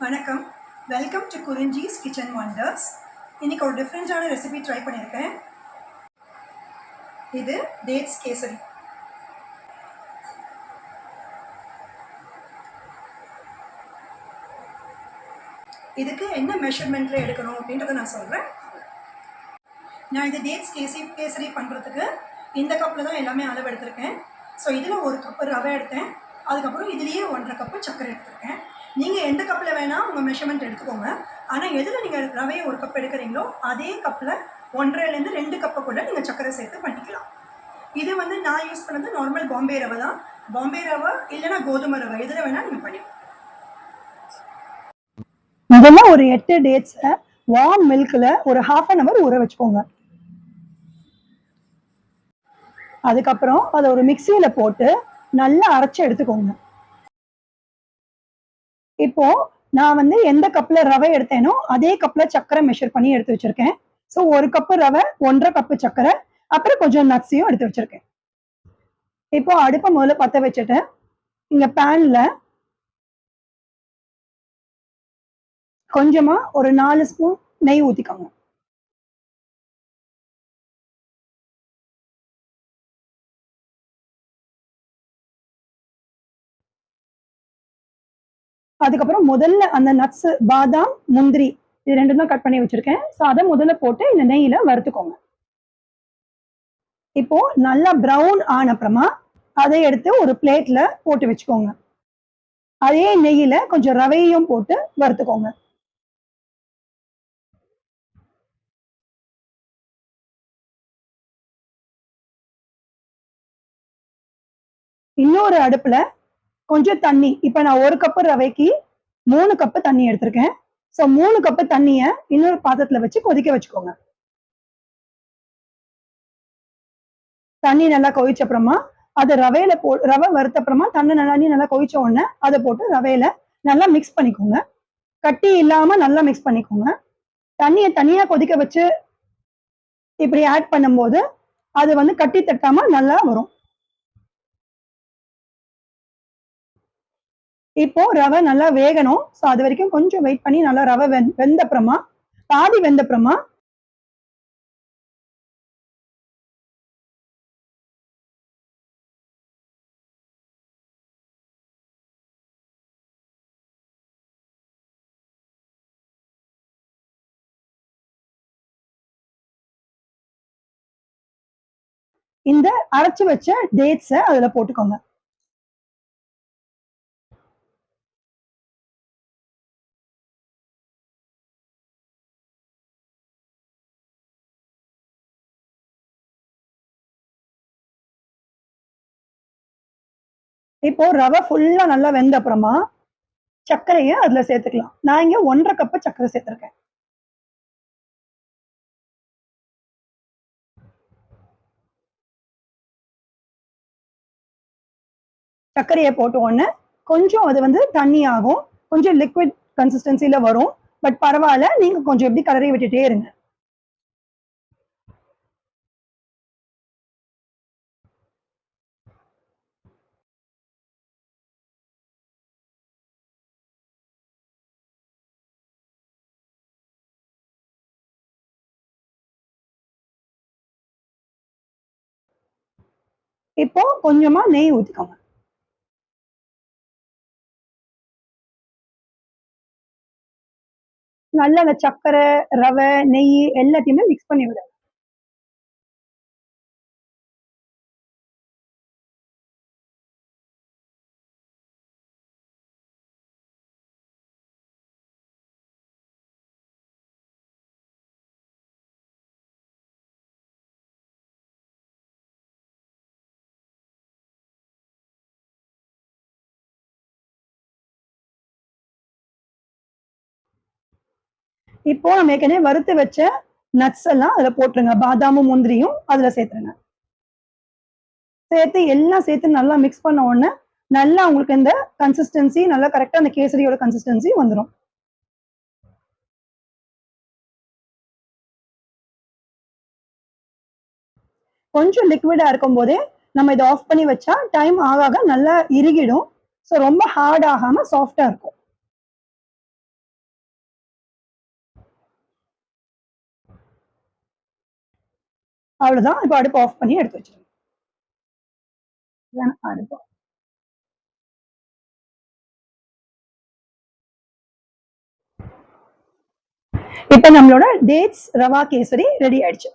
வணக்கம், welcome to குறிஞ்சிஸ் kitchen wonders. இன்னைக்கு ஒரு டிஃப்ரெண்ட்டான ரெசிபி ட்ரை பண்ணியிருக்கேன். இது டேட்ஸ் கேசரி. இதுக்கு என்ன மெஷர்மெண்ட்டில் எடுக்கணும் அப்படின்றத நான் சொல்கிறேன். நான் இந்த டேட்ஸ் கேசரி பண்ணுறதுக்கு இந்த கப்பில் தான் எல்லாமே அளவு எடுத்திருக்கேன். ஸோ இதில் 1 கப்பு ரவை எடுத்தேன். அதுக்கப்புறம் இதுலேயே 1.5 கப்பு சர்க்கரை எடுத்திருக்கேன். நீங்கள் எந்த கப்பில் வேணால் உங்கள் மெஷர்மெண்ட் எடுத்துக்கோங்க. ஆனால் எதில் நீங்கள் ரவையை 1 கப் எடுக்கிறீங்களோ அதே கப்பில் 1.5லேருந்து 2 கப்பை கூட நீங்கள் சர்க்கரை சேர்த்து பண்ணிக்கலாம். இது வந்து நான் யூஸ் பண்ணது நார்மல் பாம்பே ரவை தான். பாம்பே ரவை இல்லைனா கோதுமை ரவை இதில் வேணால் நீங்கள் பண்ணிக்கலாம். முதல்ல ஒரு 8 டேட்ஸை வார்ம் மில்கில் ஒரு 1/2 hour ஊற வச்சுக்கோங்க. அதுக்கப்புறம் அதை ஒரு மிக்சியில் போட்டு நல்லா அரைச்சி எடுத்துக்கோங்க. இப்போ நான் வந்து எந்த கப்பில் ரவை எடுத்தேனோ அதே கப்பில் சர்க்கரை மெஷர் பண்ணி எடுத்து வச்சிருக்கேன். ஸோ 1 கப்பு ரவை, 1.5 கப்பு சர்க்கரை, அப்புறம் கொஞ்சம் நட்ஸையும் எடுத்து வச்சிருக்கேன். இப்போ அடுப்பை முதல்ல பற்ற வச்சுட்டு இங்க பேன்ல கொஞ்சமா ஒரு 4 ஸ்பூன் நெய் ஊத்திக்கோங்க. அதுக்கப்புறம் முதல்ல அந்த நட்ஸ், பாதாம், முந்திரி இது 2 தான் கட் பண்ணி வச்சிருக்கேன். ஸோ அதை முதல்ல போட்டு இந்த நெய்யில வறுத்துக்கோங்க. இப்போ நல்லா ப்ரௌன் ஆன அப்புறமா அதை எடுத்து ஒரு பிளேட்ல போட்டு வச்சுக்கோங்க. அதே நெய்யில கொஞ்சம் ரவையும் போட்டு வறுத்துக்கோங்க. இன்னொரு அடுப்புல கொஞ்சம் தண்ணி, இப்ப நான் 1 கப்பு ரவைக்கு 3 கப்பு தண்ணி எடுத்திருக்கேன். ஸோ 3 கப்பு தண்ணிய இன்னொரு பாத்திரத்துல வச்சு கொதிக்க வச்சுக்கோங்க. தண்ணி நல்லா கொதிச்ச அப்புறமா அதை ரவையில ரவை வறுத்த அப்புறமா தண்ணி நல்லா கொதிச்ச உடனே அதை போட்டு ரவையில நல்லா மிக்ஸ் பண்ணிக்கோங்க. கட்டி இல்லாம நல்லா மிக்ஸ் பண்ணிக்கோங்க. தண்ணியை தனியா கொதிக்க வச்சு இப்படி ஆட் பண்ணும்போது அது வந்து கட்டி தட்டாம நல்லா வரும். இப்போ ரவை நல்லா வேகணும். ஸோ அது வரைக்கும் கொஞ்சம் வெயிட் பண்ணி நல்லா ரவை வெந்த அப்புறமா பாதி வெந்த அப்புறமா இந்த அரைச்சு வச்ச டேட்ஸை அதுல போட்டுக்கோங்க. இப்போ ரவை ஃபுல்லா நல்லா வெந்த அப்புறமா சர்க்கரையை அதுல சேர்த்துக்கலாம். நான் இங்க 1.5 கப்பு சர்க்கரை சேர்த்திருக்கேன். சர்க்கரையை போட்ட உடனே கொஞ்சம் அது வந்து தண்ணி ஆகும், கொஞ்சம் லிக்விட் கன்சிஸ்டன்சில வரும். பட் பரவாயில்ல, நீங்க கொஞ்சம் எப்படி கலரி விட்டுட்டே இருங்க. இப்போ கொஞ்சமா நெய் ஊத்திக்கோங்க. நல்லா அந்த சர்க்கரை, ரவை, நெய் எல்லாத்தையுமே மிக்ஸ் பண்ணி விடுங்க. இப்போ நம்ம ஏற்கனவே வறுத்து வச்ச நட்ஸ் எல்லாம் அதுல போட்டுருங்க. பாதாமும் முந்திரியும் அதுல சேர்த்துருங்க. சேர்த்து எல்லாம் சேர்த்து நல்லா மிக்ஸ் பண்ண உடனே நல்லா உங்களுக்கு இந்த கன்சிஸ்டன்சி நல்லா கரெக்டா அந்த கேசரியோட கன்சிஸ்டன்சி வந்துடும். கொஞ்சம் லிக்விடா இருக்கும் போதே நம்ம இதை ஆஃப் பண்ணி வச்சா டைம் ஆக ஆக நல்லா இறுகிடும். ஸோ ரொம்ப ஹார்ட் ஆகாம சாஃப்டா இருக்கும். அவ்வளவுதான். இப்போ அடுப்பு ஆஃப் பண்ணி எடுத்து வச்சிருங்க. இதான் அடுப்பு. இப்ப நம்மளோட டேட்ஸ் ரவா கேசரி ரெடி ஆயிடுச்சு.